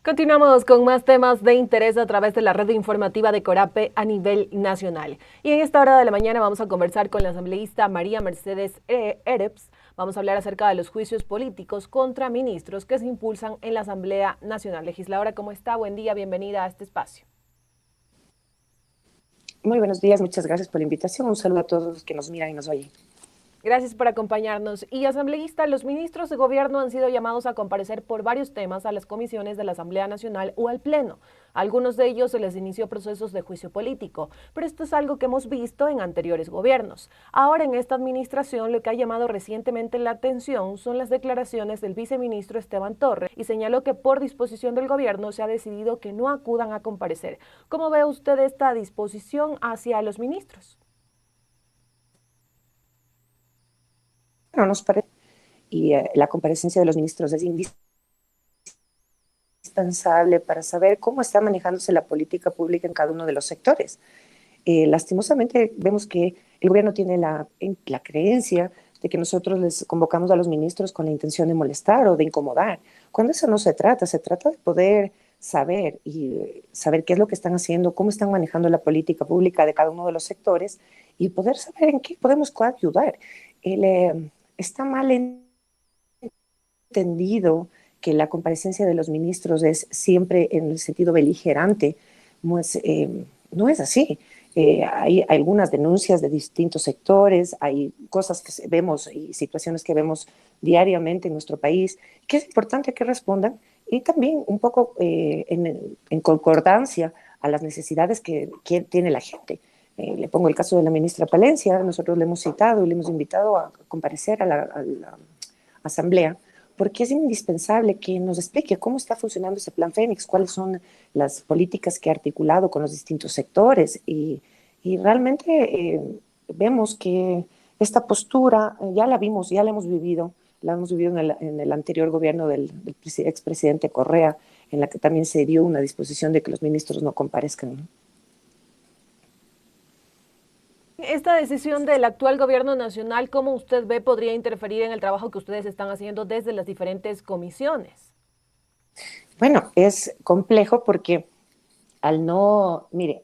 Continuamos con más temas de interés a través de la red informativa de Corape a nivel nacional. Y en esta hora de la mañana vamos a conversar con la asambleísta María Mercedes Ereps. Vamos a hablar acerca de los juicios políticos contra ministros que se impulsan en la Asamblea Nacional. Legisladora, ¿cómo está? Buen día, bienvenida a este espacio. Muy buenos días, muchas gracias por la invitación. Un saludo a todos los que nos miran y nos oyen. Gracias por acompañarnos. Y asambleísta, los ministros de gobierno han sido llamados a comparecer por varios temas a las comisiones de la Asamblea Nacional o al Pleno. A algunos de ellos se les inició procesos de juicio político, pero esto es algo que hemos visto en anteriores gobiernos. Ahora, en esta administración, lo que ha llamado recientemente la atención son las declaraciones del viceministro Esteban Torres y señaló que por disposición del gobierno se ha decidido que no acudan a comparecer. ¿Cómo ve usted esta disposición hacia los ministros? No nos parece, y la comparecencia de los ministros es indispensable para saber cómo está manejándose la política pública en cada uno de los sectores. Lastimosamente vemos que el gobierno tiene la creencia de que nosotros les convocamos a los ministros con la intención de molestar o de incomodar, cuando eso no se trata de poder saber y saber qué es lo que están haciendo, cómo están manejando la política pública de cada uno de los sectores y poder saber en qué podemos coayudar. Está mal entendido que la comparecencia de los ministros es siempre en el sentido beligerante, pues, no es así. Hay algunas denuncias de distintos sectores, hay cosas que vemos y situaciones que vemos diariamente en nuestro país, que es importante que respondan y también un poco en concordancia a las necesidades que tiene la gente. Le pongo el caso de la ministra Palencia, nosotros le hemos citado y le hemos invitado a comparecer a la asamblea, porque es indispensable que nos explique cómo está funcionando ese plan Fénix, cuáles son las políticas que ha articulado con los distintos sectores y realmente vemos que esta postura ya la vimos, ya la hemos vivido en el anterior gobierno del expresidente Correa, en la que también se dio una disposición de que los ministros no comparezcan, ¿no? Esta decisión del actual gobierno nacional, ¿cómo usted ve podría interferir en el trabajo que ustedes están haciendo desde las diferentes comisiones? Bueno, es complejo porque al no, mire,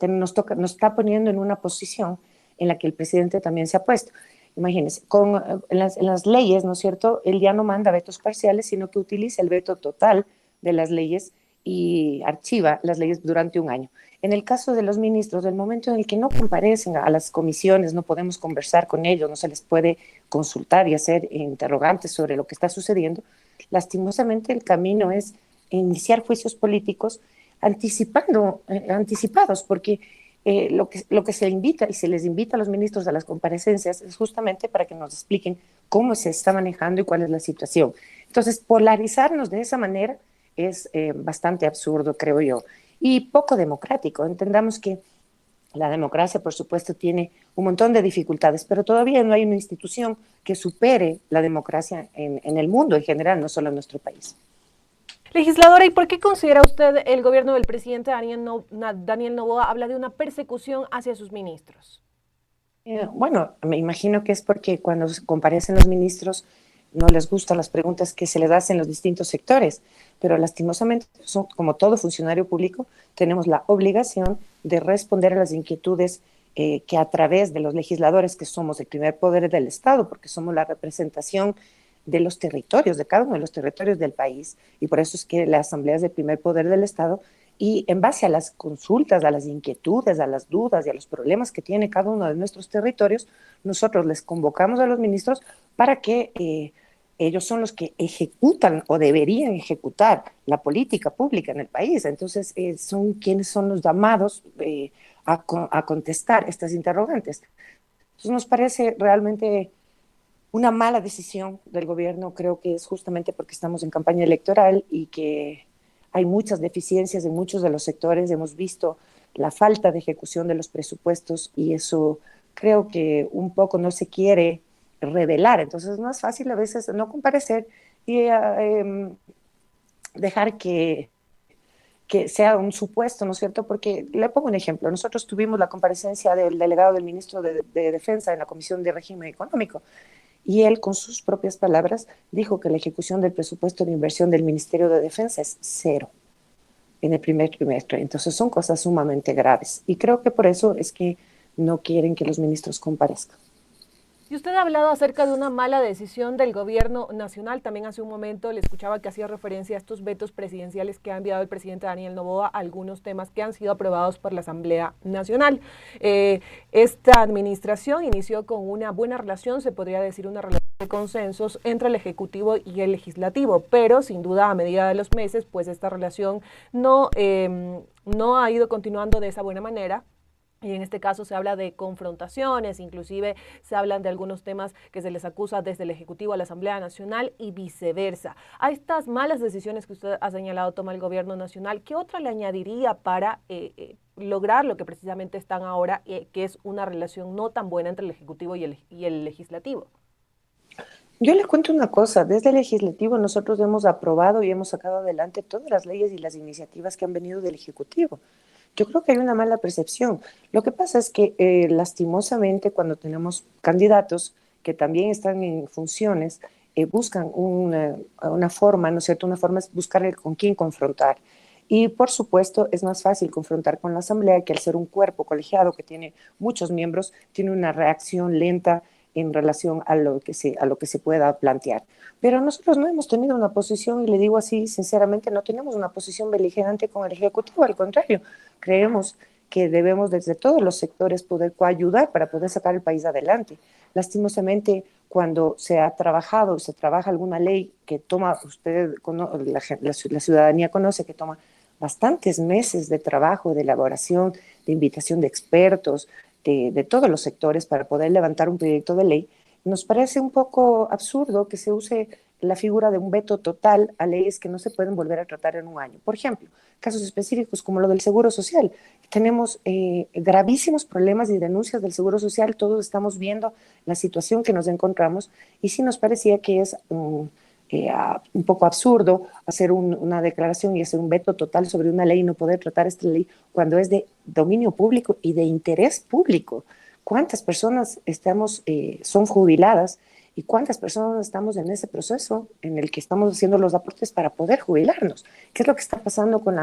nos está poniendo en una posición en la que el presidente también se ha puesto. Imagínense, en las leyes, ¿no es cierto? Él ya no manda vetos parciales, sino que utiliza el veto total de las leyes y archiva las leyes durante un año. En el caso de los ministros, del momento en el que no comparecen a las comisiones, no podemos conversar con ellos, no se les puede consultar y hacer interrogantes sobre lo que está sucediendo, lastimosamente el camino es iniciar juicios políticos anticipados, porque lo que se invita y se les invita a los ministros a las comparecencias es justamente para que nos expliquen cómo se está manejando y cuál es la situación. Entonces, polarizarnos de esa manera es bastante absurdo, creo yo, y poco democrático. Entendamos que la democracia, por supuesto, tiene un montón de dificultades, pero todavía no hay una institución que supere la democracia en el mundo en general, no solo en nuestro país. Legisladora, ¿y por qué considera usted el gobierno del presidente Daniel Noboa habla de una persecución hacia sus ministros? Bueno, me imagino que es porque cuando comparecen los ministros no les gustan las preguntas que se les hacen en los distintos sectores, pero lastimosamente, como todo funcionario público, tenemos la obligación de responder a las inquietudes que a través de los legisladores, que somos el primer poder del Estado, porque somos la representación de los territorios, de cada uno de los territorios del país, y por eso es que la Asamblea es el primer poder del Estado, y en base a las consultas, a las inquietudes, a las dudas y a los problemas que tiene cada uno de nuestros territorios, nosotros les convocamos a los ministros para que ellos son los que ejecutan o deberían ejecutar la política pública en el país. Entonces, son quienes son los llamados a contestar estas interrogantes. Entonces, nos parece realmente una mala decisión del gobierno, creo que es justamente porque estamos en campaña electoral y que hay muchas deficiencias en muchos de los sectores. Hemos visto la falta de ejecución de los presupuestos y eso creo que un poco no se quiere revelar. Entonces no es fácil a veces no comparecer y dejar que sea un supuesto, ¿no es cierto? Porque le pongo un ejemplo. Nosotros tuvimos la comparecencia del delegado del ministro de Defensa en la Comisión de Régimen Económico Y él, con sus propias palabras, dijo que la ejecución del presupuesto de inversión del Ministerio de Defensa es cero en el primer trimestre. Entonces son cosas sumamente graves. Y creo que por eso es que no quieren que los ministros comparezcan. Y usted ha hablado acerca de una mala decisión del gobierno nacional. También hace un momento le escuchaba que hacía referencia a estos vetos presidenciales que ha enviado el presidente Daniel Noboa a algunos temas que han sido aprobados por la Asamblea Nacional. Esta administración inició con una buena relación, se podría decir una relación de consensos entre el Ejecutivo y el Legislativo, pero sin duda a medida de los meses, pues esta relación no ha ido continuando de esa buena manera. Y en este caso se habla de confrontaciones, inclusive se hablan de algunos temas que se les acusa desde el Ejecutivo a la Asamblea Nacional y viceversa. A estas malas decisiones que usted ha señalado toma el Gobierno Nacional, ¿qué otra le añadiría para lograr lo que precisamente están ahora, que es una relación no tan buena entre el Ejecutivo y el Legislativo? Yo les cuento una cosa, desde el legislativo nosotros hemos aprobado y hemos sacado adelante todas las leyes y las iniciativas que han venido del Ejecutivo. Yo creo que hay una mala percepción. Lo que pasa es que lastimosamente cuando tenemos candidatos que también están en funciones, buscan una forma, ¿no es cierto? Una forma es buscar con quién confrontar. Y por supuesto es más fácil confrontar con la Asamblea que al ser un cuerpo colegiado que tiene muchos miembros, tiene una reacción lenta en relación a lo que se pueda plantear. Pero nosotros no hemos tenido una posición, y le digo así sinceramente, no tenemos una posición beligerante con el Ejecutivo, al contrario, creemos que debemos desde todos los sectores poder coayudar para poder sacar el país adelante. Lastimosamente, cuando se ha trabajado, se trabaja alguna ley que toma, la ciudadanía conoce que toma bastantes meses de trabajo, de elaboración, de invitación de expertos, de todos los sectores para poder levantar un proyecto de ley, nos parece un poco absurdo que se use la figura de un veto total a leyes que no se pueden volver a tratar en un año. Por ejemplo, casos específicos como lo del Seguro Social. Tenemos gravísimos problemas y denuncias del Seguro Social, todos estamos viendo la situación que nos encontramos y sí nos parecía que es un poco absurdo hacer una declaración y hacer un veto total sobre una ley y no poder tratar esta ley cuando es de dominio público y de interés público. ¿Cuántas personas son jubiladas y cuántas personas estamos en ese proceso en el que estamos haciendo los aportes para poder jubilarnos? ¿Qué es lo que está pasando con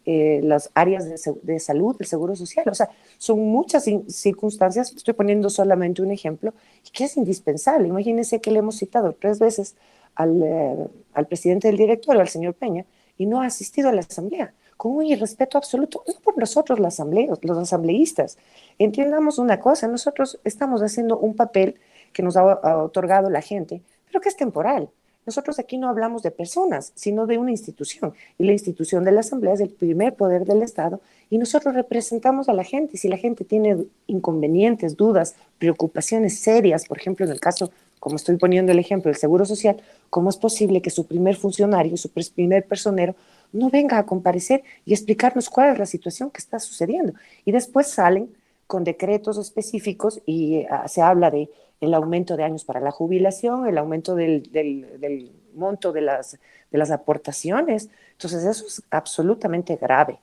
las áreas de salud, del seguro social? O sea, son muchas circunstancias, estoy poniendo solamente un ejemplo, y que es indispensable. Imagínense que le hemos citado 3 veces al presidente del directorio, al señor Peña, y no ha asistido a la asamblea, con un irrespeto absoluto, no por nosotros los asambleístas. Entiendamos una cosa, nosotros estamos haciendo un papel que nos ha otorgado la gente, pero que es temporal. Nosotros aquí no hablamos de personas, sino de una institución. Y la institución de la Asamblea es el primer poder del Estado y nosotros representamos a la gente. Si la gente tiene inconvenientes, dudas, preocupaciones serias, por ejemplo, en el caso, como estoy poniendo el ejemplo del Seguro Social, ¿cómo es posible que su primer funcionario, su primer personero, no venga a comparecer y explicarnos cuál es la situación que está sucediendo? Y después salen con decretos específicos y se habla de el aumento de años para la jubilación, el aumento del monto de las aportaciones. Entonces, eso es absolutamente grave.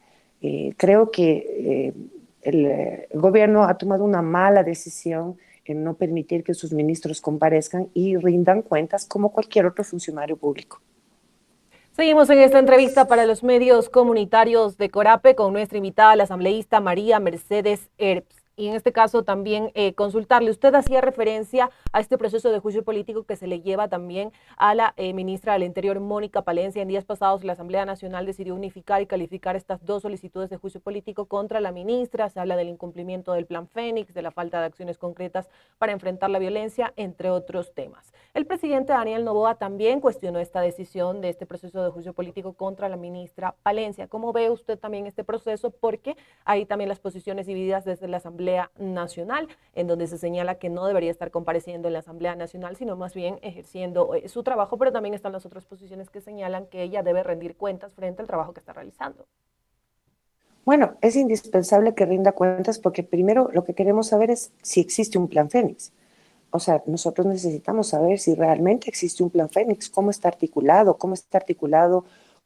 Creo que el gobierno ha tomado una mala decisión en no permitir que sus ministros comparezcan y rindan cuentas como cualquier otro funcionario público. Seguimos en esta entrevista para los medios comunitarios de Corape con nuestra invitada, la asambleísta María Mercedes Herbst. Y en este caso también consultarle, usted hacía referencia a este proceso de juicio político que se le lleva también a la ministra del Interior, Mónica Palencia. En días pasados la Asamblea Nacional decidió unificar y calificar estas dos solicitudes de juicio político contra la ministra. Se habla del incumplimiento del Plan Fénix, de la falta de acciones concretas para enfrentar la violencia, entre otros temas. El presidente Daniel Noboa también cuestionó esta decisión de este proceso de juicio político contra la ministra Palencia. ¿Cómo ve usted también este proceso? Porque hay también las posiciones divididas desde la Asamblea Nacional, en donde se señala que no debería estar compareciendo en la Asamblea Nacional, sino más bien ejerciendo su trabajo, pero también están las otras posiciones que señalan que ella debe rendir cuentas frente al trabajo que está realizando. Bueno, es indispensable que rinda cuentas porque primero lo que queremos saber es si existe un plan Fénix. O sea, nosotros necesitamos saber si realmente existe un plan Fénix, cómo está articulado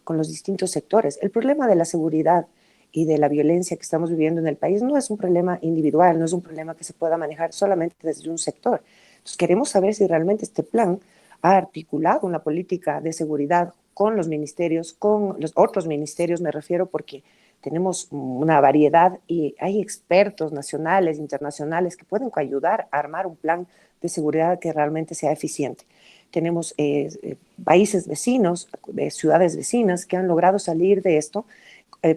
con los distintos sectores. El problema de la seguridad y de la violencia que estamos viviendo en el país no es un problema individual, no es un problema que se pueda manejar solamente desde un sector. Entonces, queremos saber si realmente este plan ha articulado una política de seguridad con los ministerios, con los otros ministerios, me refiero, porque tenemos una variedad y hay expertos nacionales, internacionales que pueden ayudar a armar un plan de seguridad que realmente sea eficiente. Tenemos países vecinos, ciudades vecinas que han logrado salir de esto,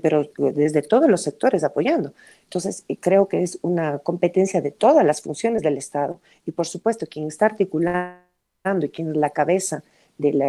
pero desde todos los sectores apoyando. Entonces, creo que es una competencia de todas las funciones del Estado y, por supuesto, quien está articulando y quien es la cabeza del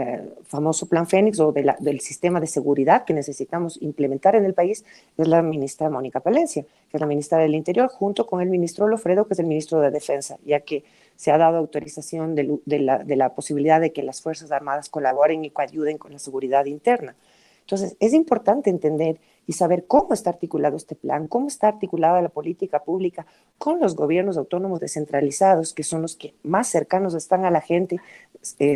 famoso Plan Fénix o del sistema de seguridad que necesitamos implementar en el país es la ministra Mónica Palencia, que es la ministra del Interior, junto con el ministro Lofredo, que es el ministro de Defensa, ya que se ha dado autorización de la posibilidad de que las Fuerzas Armadas colaboren y ayuden con la seguridad interna. Entonces, es importante entender y saber cómo está articulado este plan, cómo está articulada la política pública con los gobiernos autónomos descentralizados, que son los que más cercanos están a la gente.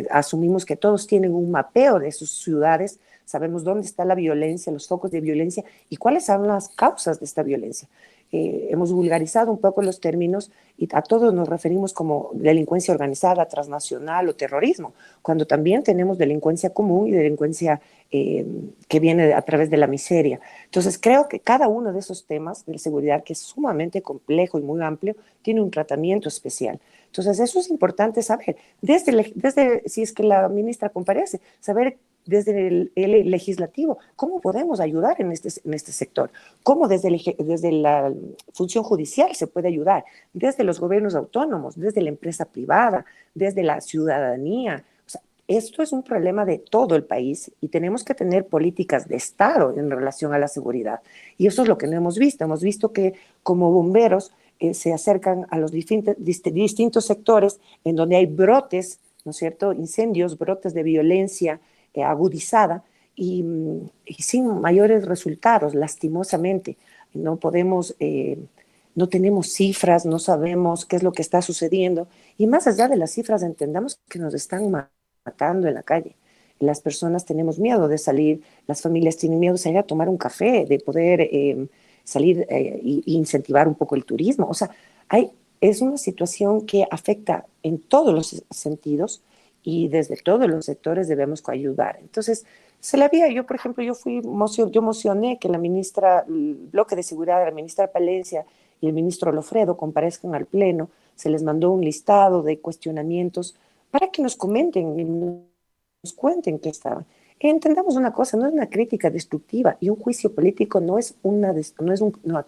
Asumimos que todos tienen un mapeo de sus ciudades, sabemos dónde está la violencia, los focos de violencia y cuáles son las causas de esta violencia. Hemos vulgarizado un poco los términos y a todos nos referimos como delincuencia organizada, transnacional o terrorismo, cuando también tenemos delincuencia común y delincuencia que viene a través de la miseria. Entonces, creo que cada uno de esos temas de seguridad, que es sumamente complejo y muy amplio, tiene un tratamiento especial. Entonces, eso es importante saber, si es que la ministra comparece, saber desde el legislativo, cómo podemos ayudar en este sector, cómo desde la función judicial se puede ayudar, desde los gobiernos autónomos, desde la empresa privada, desde la ciudadanía. O sea, esto es un problema de todo el país y tenemos que tener políticas de Estado en relación a la seguridad. Y eso es lo que no hemos visto. Hemos visto que como bomberos se acercan a los distintos sectores en donde hay brotes, ¿no es cierto?, incendios, brotes de violencia agudizada y sin mayores resultados, lastimosamente. No podemos, no tenemos cifras, no sabemos qué es lo que está sucediendo y más allá de las cifras entendamos que nos están matando en la calle. Las personas tenemos miedo de salir, las familias tienen miedo de salir a tomar un café, de poder salir e incentivar un poco el turismo. O sea, es una situación que afecta en todos los sentidos y desde todos los sectores debemos ayudar. Entonces, yo, por ejemplo, yo mocioné que la ministra, el bloque de seguridad de la ministra Palencia y el ministro Lofredo comparezcan al Pleno, se les mandó un listado de cuestionamientos para que nos comenten y nos cuenten qué estaban. Entendamos una cosa, no es una crítica destructiva y un juicio político no es una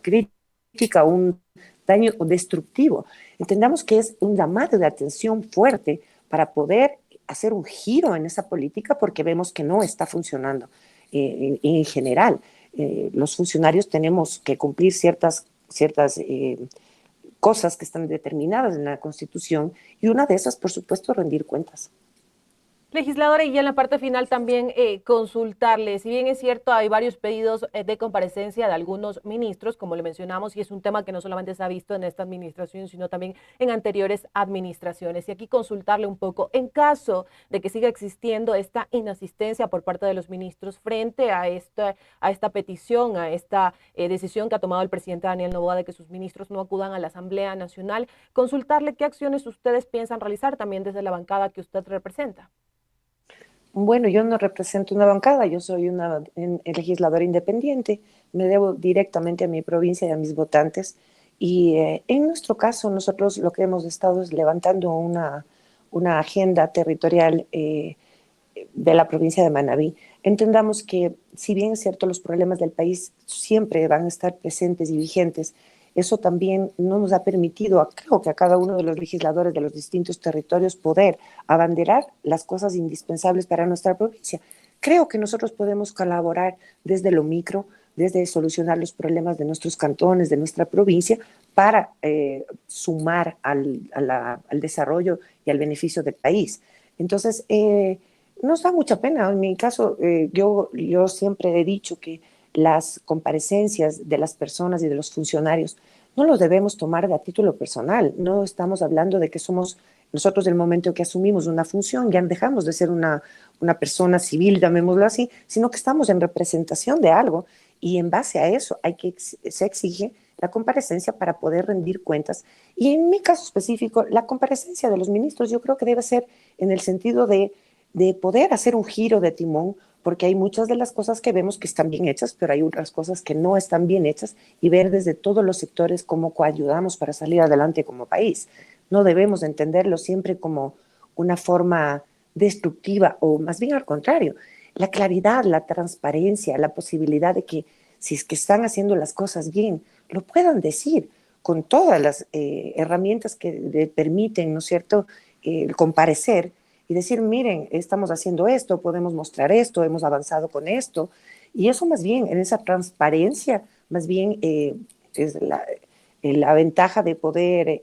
crítica, un daño destructivo. Entendamos que es un llamado de atención fuerte para poder hacer un giro en esa política porque vemos que no está funcionando en general. Los funcionarios tenemos que cumplir ciertas cosas que están determinadas en la Constitución y una de esas, por supuesto, rendir cuentas. Legisladora, y ya en la parte final también consultarle, si bien es cierto, hay varios pedidos de comparecencia de algunos ministros, como le mencionamos, y es un tema que no solamente se ha visto en esta administración, sino también en anteriores administraciones. Y aquí consultarle un poco, en caso de que siga existiendo esta inasistencia por parte de los ministros frente a esta petición, a esta decisión que ha tomado el presidente Daniel Noboa de que sus ministros no acudan a la Asamblea Nacional, consultarle qué acciones ustedes piensan realizar también desde la bancada que usted representa. Bueno, yo no represento una bancada, yo soy una legisladora independiente, me debo directamente a mi provincia y a mis votantes. Y en nuestro caso, nosotros lo que hemos estado es levantando una agenda territorial de la provincia de Manabí. Entendamos que, si bien es cierto, los problemas del país siempre van a estar presentes y vigentes, eso también no nos ha permitido, creo que a cada uno de los legisladores de los distintos territorios, poder abanderar las cosas indispensables para nuestra provincia. Creo que nosotros podemos colaborar desde lo micro, desde solucionar los problemas de nuestros cantones, de nuestra provincia, para sumar al desarrollo y al beneficio del país. Entonces, nos da mucha pena. En mi caso, yo siempre he dicho que las comparecencias de las personas y de los funcionarios no los debemos tomar a título personal. No estamos hablando de que somos nosotros, del momento que asumimos una función, ya dejamos de ser una persona civil, llamémoslo así, sino que estamos en representación de algo y en base a eso se exige la comparecencia para poder rendir cuentas. Y en mi caso específico, la comparecencia de los ministros yo creo que debe ser en el sentido de poder hacer un giro de timón, porque hay muchas de las cosas que vemos que están bien hechas, pero hay otras cosas que no están bien hechas, y ver desde todos los sectores cómo coayudamos para salir adelante como país. No debemos entenderlo siempre como una forma destructiva, o más bien al contrario, la claridad, la transparencia, la posibilidad de que si es que están haciendo las cosas bien, lo puedan decir con todas las herramientas que le permiten, ¿no es cierto?, comparecer y decir, miren, estamos haciendo esto, podemos mostrar esto, hemos avanzado con esto. Y eso más bien, en esa transparencia, más bien es la ventaja de poder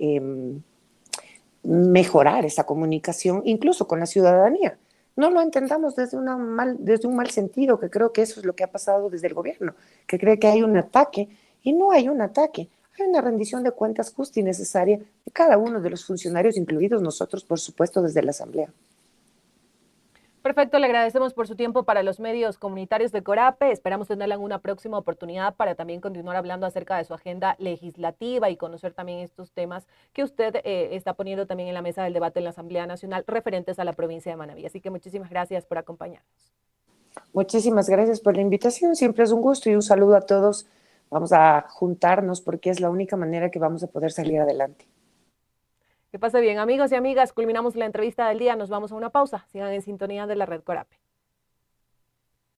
mejorar esa comunicación, incluso con la ciudadanía. No lo entendamos desde un mal sentido, que creo que eso es lo que ha pasado desde el gobierno, que cree que hay un ataque, y no hay un ataque, hay una rendición de cuentas justa y necesaria de cada uno de los funcionarios, incluidos nosotros, por supuesto, desde la Asamblea. Perfecto, le agradecemos por su tiempo para los medios comunitarios de Corape. Esperamos tenerla en una próxima oportunidad para también continuar hablando acerca de su agenda legislativa y conocer también estos temas que usted está poniendo también en la mesa del debate en la Asamblea Nacional referentes a la provincia de Manabí. Así que muchísimas gracias por acompañarnos. Muchísimas gracias por la invitación, siempre es un gusto, y un saludo a todos. Vamos a juntarnos porque es la única manera que vamos a poder salir adelante. Que pase bien, amigos y amigas. Culminamos la entrevista del día. Nos vamos a una pausa. Sigan en sintonía de la Red Corape.